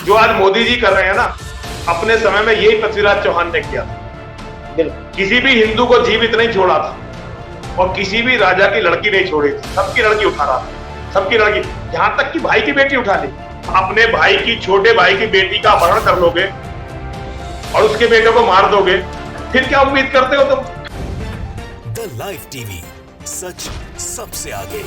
जो आज मोदी जी कर रहे हैं ना, अपने समय में यही पृथ्वीराज चौहान ने किया था। किसी भी हिंदू को जीवित नहीं छोड़ा था और किसी भी राजा की लड़की नहीं छोड़ी थी। सबकी लड़की उठा रहा था, सबकी लड़की, यहां तक कि भाई की बेटी उठा ली। अपने भाई की, छोटे भाई की बेटी का अपहरण कर लोगे और उसके बेटे को मार दोगे, फिर क्या उम्मीद करते हो तुम? द लाइव टीवी, सच सबसे आगे।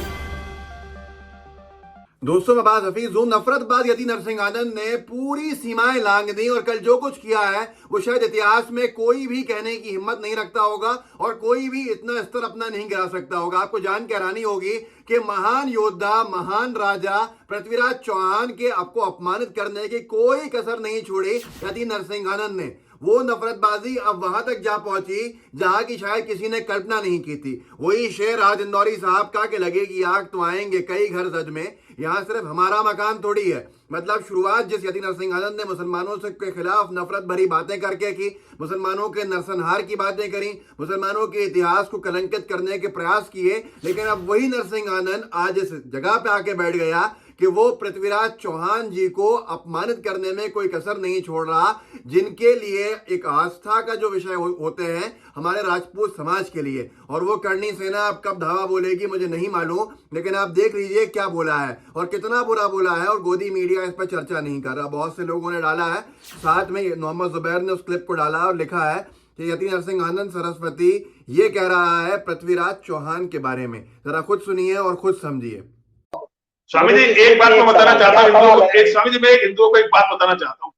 दोस्तों, मैं बात हफीज हूं। नफरतबाज यति नरसिंह आनंद ने पूरी सीमाएं लांघ दी और कल जो कुछ किया है वो शायद इतिहास में कोई भी कहने की हिम्मत नहीं रखता होगा और कोई भी इतना स्तर अपना नहीं गिरा सकता होगा। आपको जान के हैरानी होगी कि महान योद्धा, महान राजा पृथ्वीराज चौहान के आपको अपमानित करने की कोई कसर नहीं छोड़ी यति नरसिंह आनंद ने। वो नफरतबाजी अब वहां तक जा पहुंची जहां की शायद किसी ने कल्पना नहीं की थी। वही शेर आज इंदौरी साहब का कि लगेगी आग तो आएंगे कई घर सज में। यहाँ सिर्फ हमारा मकान थोड़ी है। मतलब शुरुआत जिस यति नरसिंह आनंद ने मुसलमानों से के खिलाफ नफरत भरी बातें करके की, मुसलमानों के नरसंहार की बातें करी, मुसलमानों के इतिहास को कलंकित करने के प्रयास किए, लेकिन अब वही नरसिंह आनंद आज इस जगह पे आके बैठ गया कि वो पृथ्वीराज चौहान जी को अपमानित करने में कोई कसर नहीं छोड़ रहा, जिनके लिए एक आस्था का जो विषय होते हैं हमारे राजपूत समाज के लिए। और वो करणी सेना अब कब धावा बोलेगी मुझे नहीं मालूम, लेकिन आप देख लीजिए क्या बोला है और कितना बुरा बोला है। और गोदी मीडिया इस पर चर्चा नहीं कर रहा। बहुत से लोगों ने डाला है, साथ में मोहम्मद जुबैर ने उस क्लिप को डाला और लिखा है कि यति नरसिंह आनंद सरस्वती ये कह रहा है पृथ्वीराज चौहान के बारे में। जरा खुद सुनिए और खुद समझिए। स्वामी जी, एक बात मैं बताना चाहता हूँ हिंदुओं को, स्वामी जी मैं एक हिंदुओं को एक बात बताना चाहता हूँ।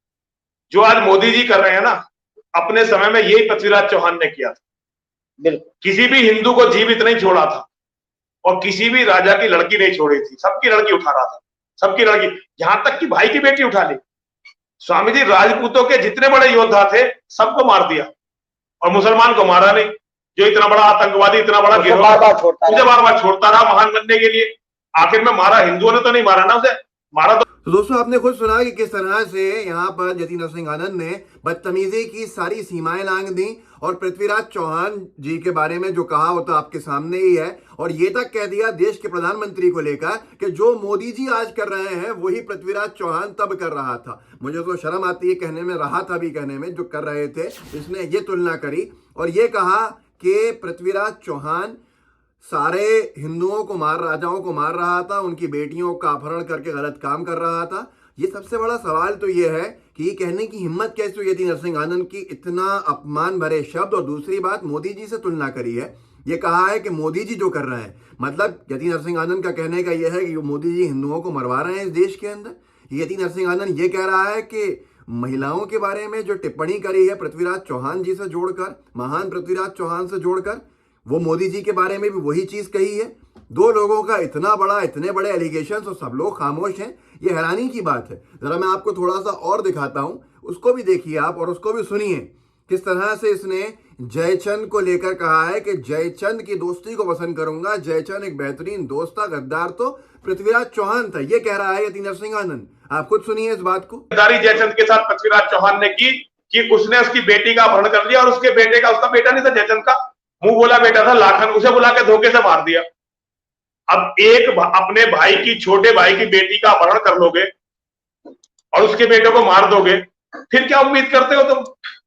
जो आज मोदी जी कर रहे हैं ना, अपने समय में यही पृथ्वीराज चौहान ने किया था। किसी भी हिंदू को जीवित नहीं छोड़ा था और किसी भी राजा की लड़की नहीं छोड़ी थी। सबकी लड़की उठा रहा था, सबकी लड़की, यहां तक कि भाई की बेटी उठा ली। स्वामी जी, राजपूतों के जितने बड़े योद्धा थे सबको मार दिया और मुसलमान को मारा नहीं, जो इतना बड़ा आतंकवादी, इतना बड़ा गिरोह मुझे बार बार छोड़ता रहा महान बनने के लिए। आखिर में मारा हिंदुओं ने तो नहीं मारा ना उसे, मारा तो दोस्तों आपने खुद सुना कि किस तरह से यहाँ पर यति नरसिंह आनंद ने बदतमीजी की सारी सीमाएं लांघ दी और पृथ्वीराज चौहान जी के बारे में जो कहा वो तो आपके सामने ही है। और ये तक कह दिया देश के प्रधानमंत्री को लेकर कि जो मोदी जी आज कर रहे हैं वही पृथ्वीराज चौहान तब कर रहा था। मुझे तो शर्म आती है कहने में, रहा था भी कहने में, जो कर रहे थे। इसने ये तुलना करी और ये कहा कि पृथ्वीराज चौहान सारे हिंदुओं को राजाओं को मार रहा था, उनकी बेटियों का अपहरण करके गलत काम कर रहा था। ये सबसे बड़ा सवाल तो ये है कि ये कहने की हिम्मत कैसे हुई यति नरसिंह आनंद की, इतना अपमान भरे शब्द। और दूसरी बात, मोदी जी से तुलना करी है। ये कहा है कि मोदी जी जो कर रहे हैं, मतलब यति नरसिंह आनंद का कहने का यह है कि मोदी जी हिंदुओं को मरवा रहे हैं इस देश के अंदर। यति नरसिंह आनंद ये कह रहा है कि महिलाओं के बारे में जो टिप्पणी करी है पृथ्वीराज चौहान जी से जोड़कर, महान पृथ्वीराज चौहान से जोड़कर, वो मोदी जी के बारे में भी वही चीज कही है। दो लोगों का इतना बड़ा, इतने बड़े एलिगेशन और सब लोग खामोश हैं, ये हैरानी की बात है। जरा मैं आपको थोड़ा सा और दिखाता हूं, उसको भी देखिए आप और उसको भी सुनिए किस तरह से इसने जयचंद को लेकर कहा है कि जयचंद की दोस्ती को पसंद करूंगा, जयचंद एक बेहतरीन दोस्त था, गद्दार तो पृथ्वीराज चौहान था। ये कह रहा है यति नरसिंह आनंद। आप खुद सुनिए इस बात को। गद्दारी जयचंद के साथ पृथ्वीराज चौहान ने की कि उसने उसकी बेटी का अपहरण कर लिया और उसके बेटे का, उसका बेटा नहीं था जयचंद का, मुंह बोला बेटा था लाखन, उसे बुला के धोखे से मार दिया। अब एक अपने भाई की, छोटे भाई की बेटी का अपहरण कर लोगे और उसके बेटे को मार दोगे, फिर क्या उम्मीद करते हो तुम?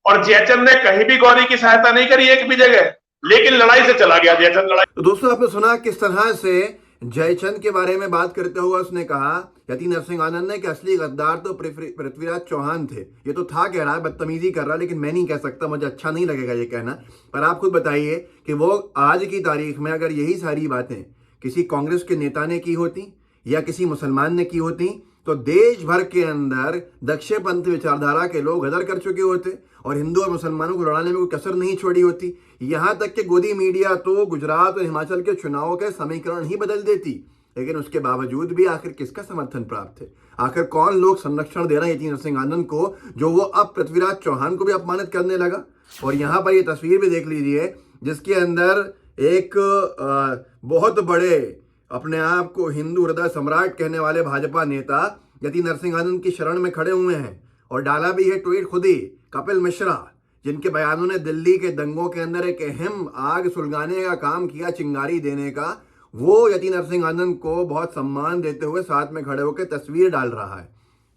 और जयचंद ने कहीं भी गौरी की सहायता नहीं करी एक भी जगह, लेकिन लड़ाई से चला गया जयचंद, लड़ाई। तो दोस्तों आपने सुना किस तरह से जयचंद के बारे में बात करते हुए उसने कहा यति नरसिंह आनंद ने कि असली गद्दार तो पृथ्वीराज चौहान थे। ये तो था कह रहा है, बदतमीजी कर रहा है, लेकिन मैं नहीं कह सकता, मुझे अच्छा नहीं लगेगा ये कहना। पर आप खुद बताइए कि वो आज की तारीख में अगर यही सारी बातें किसी कांग्रेस के नेता ने की होती या किसी मुसलमान ने की होती तो देश भर के अंदर दक्षिणपंथी विचारधारा के लोग गदर कर चुके होते और हिंदू और मुसलमानों को लड़ाने में कोई कसर नहीं छोड़ी होती। यहाँ तक कि गोदी मीडिया तो गुजरात और हिमाचल के चुनावों के समीकरण ही बदल देती। लेकिन उसके बावजूद भी आखिर किसका समर्थन प्राप्त है? आखिर कौन लोग संरक्षण दे रहे हैं यति नरसिंह आनंद को, जो वो अब पृथ्वीराज चौहान को भी अपमानित करने लगा? और यहाँ पर ये तस्वीर भी देख लीजिए जिसके अंदर एक बहुत बड़े अपने आप को हिंदू हृदय सम्राट कहने वाले भाजपा नेता यति नरसिंह आनंद की शरण में खड़े हुए हैं। और डाला भी है ट्वीट खुद ही कपिल मिश्रा, जिनके बयानों ने दिल्ली के दंगों के अंदर एक अहम आग सुलगाने का काम किया, चिंगारी देने का। वो यति नरसिंह आनंद को बहुत सम्मान देते हुए साथ में खड़े होकर तस्वीर डाल रहा है।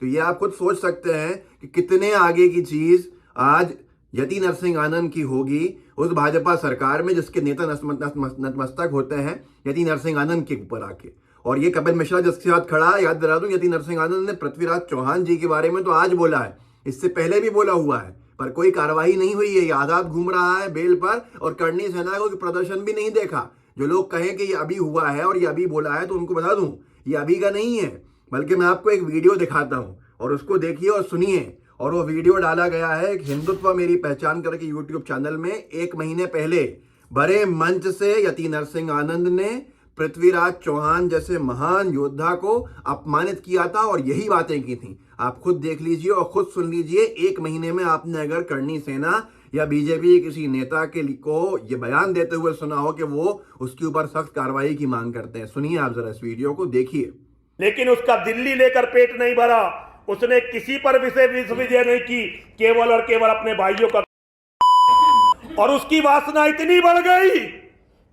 तो ये आप खुद सोच सकते हैं कि कितने आगे की चीज आज यति नरसिंह आनंद की होगी उस भाजपा सरकार में जिसके नेता नतमस्तक होते हैं यति नरसिंह आनंद के ऊपर आके। और ये कपिल मिश्रा जिसके साथ खड़ा, याद दिला दूं, यति नरसिंह आनंद ने पृथ्वीराज चौहान जी के बारे में तो आज बोला है, इससे पहले भी बोला हुआ है, पर कोई कार्रवाई नहीं हुई है। ये आजाद घूम रहा है बेल पर और करनी सेना को प्रदर्शन भी नहीं देखा। जो लोग कहें कि ये अभी हुआ है और ये अभी बोला है, तो उनको बता दूं ये अभी का नहीं है, बल्कि मैं आपको एक वीडियो दिखाता हूं और उसको देखिए और सुनिए। और वो वीडियो डाला गया है एक हिंदुत्व मेरी पहचान करके यूट्यूब चैनल में 1 महीने पहले। बड़े मंच से यति नरसिंह आनंद ने पृथ्वीराज चौहान जैसे महान योद्धा को अपमानित किया था और यही बातें की थी। आप खुद देख लीजिए और खुद सुन लीजिए। 1 महीने में आपने अगर करनी सेना या बीजेपी किसी नेता के को ये बयान देते हुए सुना हो कि वो उसके ऊपर सख्त कार्रवाई की मांग करते हैं, सुनिए आप जरा इस वीडियो को देखिए। लेकिन उसका दिल्ली लेकर पेट नहीं भरा, उसने किसी पर विजय नहीं की, केवल और केवल अपने भाइयों का। और उसकी वासना इतनी बढ़ गई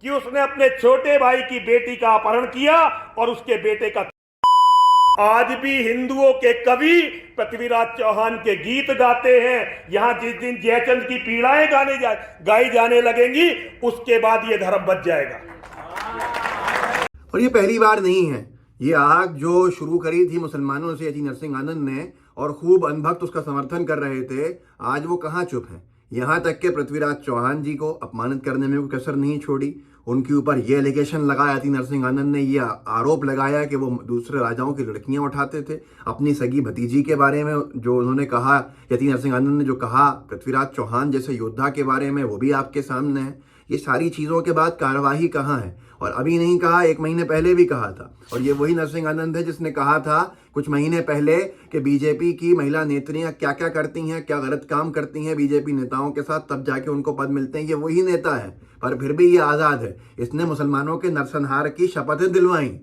कि उसने अपने छोटे भाई की बेटी का अपहरण किया और उसके बेटे का। आज भी हिंदुओं के कवि पृथ्वीराज चौहान के गीत गाते हैं। यहां जिस दिन जयचंद की पीड़ाएं गाई जाने लगेंगी, उसके बाद ये धर्म बच जाएगा। और ये पहली बार नहीं है, ये आग जो शुरू करी थी मुसलमानों से यति नरसिंह आनंद ने और खूब अनभक्त उसका समर्थन कर रहे थे, आज वो कहाँ चुप हैं। यहाँ तक के पृथ्वीराज चौहान जी को अपमानित करने में कोई कसर नहीं छोड़ी। उनके ऊपर ये एलिगेशन लगाया, यति नरसिंह आनंद ने ये आरोप लगाया कि वो दूसरे राजाओं की लड़कियां उठाते थे। अपनी सगी भतीजी के बारे में जो उन्होंने कहा, यति नरसिंह आनंद ने जो कहा पृथ्वीराज चौहान जैसे योद्धा के बारे में, वो भी आपके सामने है। ये सारी चीज़ों के बाद कार्यवाही कहाँ है? और अभी नहीं कहा, 1 महीने पहले भी कहा था। और ये वही नरसिंह आनंद है जिसने कहा था कुछ महीने पहले कि बीजेपी की महिला नेत्रियां क्या क्या करती हैं, क्या गलत काम करती हैं बीजेपी नेताओं के साथ, तब जाके उनको पद मिलते हैं। ये वही नेता है, पर फिर भी ये आज़ाद है। इसने मुसलमानों के नरसंहार की शपथें दिलवाई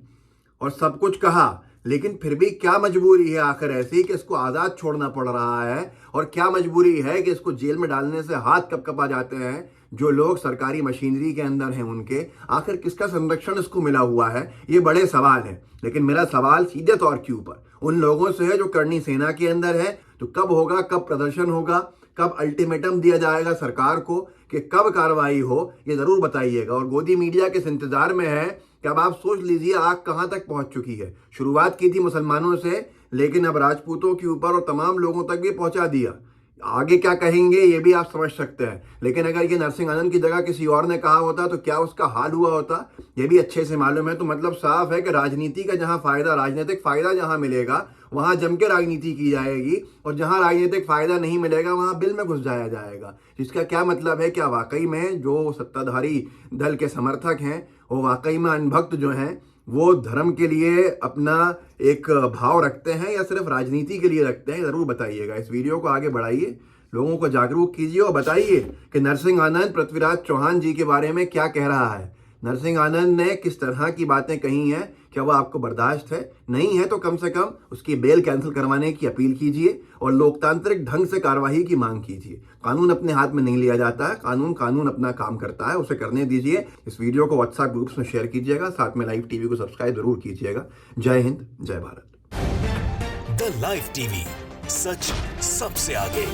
और सब कुछ कहा, लेकिन फिर भी क्या मजबूरी है आखिर ऐसी कि इसको आज़ाद छोड़ना पड़ रहा है? और क्या मजबूरी है कि इसको जेल में डालने से हाथ कपकपा जाते हैं जो लोग सरकारी मशीनरी के अंदर हैं उनके? आखिर किसका संरक्षण इसको मिला हुआ है? ये बड़े सवाल हैं। लेकिन मेरा सवाल सीधे तौर के ऊपर उन लोगों से है जो करनी सेना के अंदर है। तो कब होगा, कब प्रदर्शन होगा, कब अल्टीमेटम दिया जाएगा सरकार को कि कब कार्रवाई हो, ये जरूर बताइएगा। और गोदी मीडिया के इंतजार में है कि अब आप सोच लीजिए आग कहां तक पहुंच चुकी है। शुरुआत की थी मुसलमानों से, लेकिन अब राजपूतों के ऊपर और तमाम लोगों तक भी पहुंचा दिया। आगे क्या कहेंगे ये भी आप समझ सकते हैं। लेकिन अगर ये नरसिंह आनंद की जगह किसी और ने कहा होता तो क्या उसका हाल हुआ होता, ये भी अच्छे से मालूम है। तो मतलब साफ है कि राजनीति का जहां फायदा, राजनीतिक फायदा जहां मिलेगा वहां जम के राजनीति की जाएगी, और जहां राजनीतिक फायदा नहीं मिलेगा वहां बिल में घुस जाया जाएगा। जिसका क्या मतलब है, क्या वाकई में जो सत्ताधारी दल के समर्थक हैं वो वाकई में अनभक्त जो हैं वो धर्म के लिए अपना एक भाव रखते हैं या सिर्फ राजनीति के लिए रखते हैं? जरूर बताइएगा। इस वीडियो को आगे बढ़ाइए, लोगों को जागरूक कीजिए और बताइए कि नरसिंह आनंद पृथ्वीराज चौहान जी के बारे में क्या कह रहा है। नरसिंह आनंद ने किस तरह की बातें कही हैं, क्या वो आपको बर्दाश्त है? नहीं है तो कम से कम उसकी बेल कैंसिल करवाने की अपील कीजिए और लोकतांत्रिक ढंग से कार्रवाई की मांग कीजिए। कानून अपने हाथ में नहीं लिया जाता है, कानून अपना काम करता है, उसे करने दीजिए। इस वीडियो को व्हाट्सएप ग्रुप्स में शेयर कीजिएगा, साथ में लाइव टीवी को सब्सक्राइब जरूर कीजिएगा। जय हिंद, जय भारत। द लाइव टीवी, सच सबसे आगे।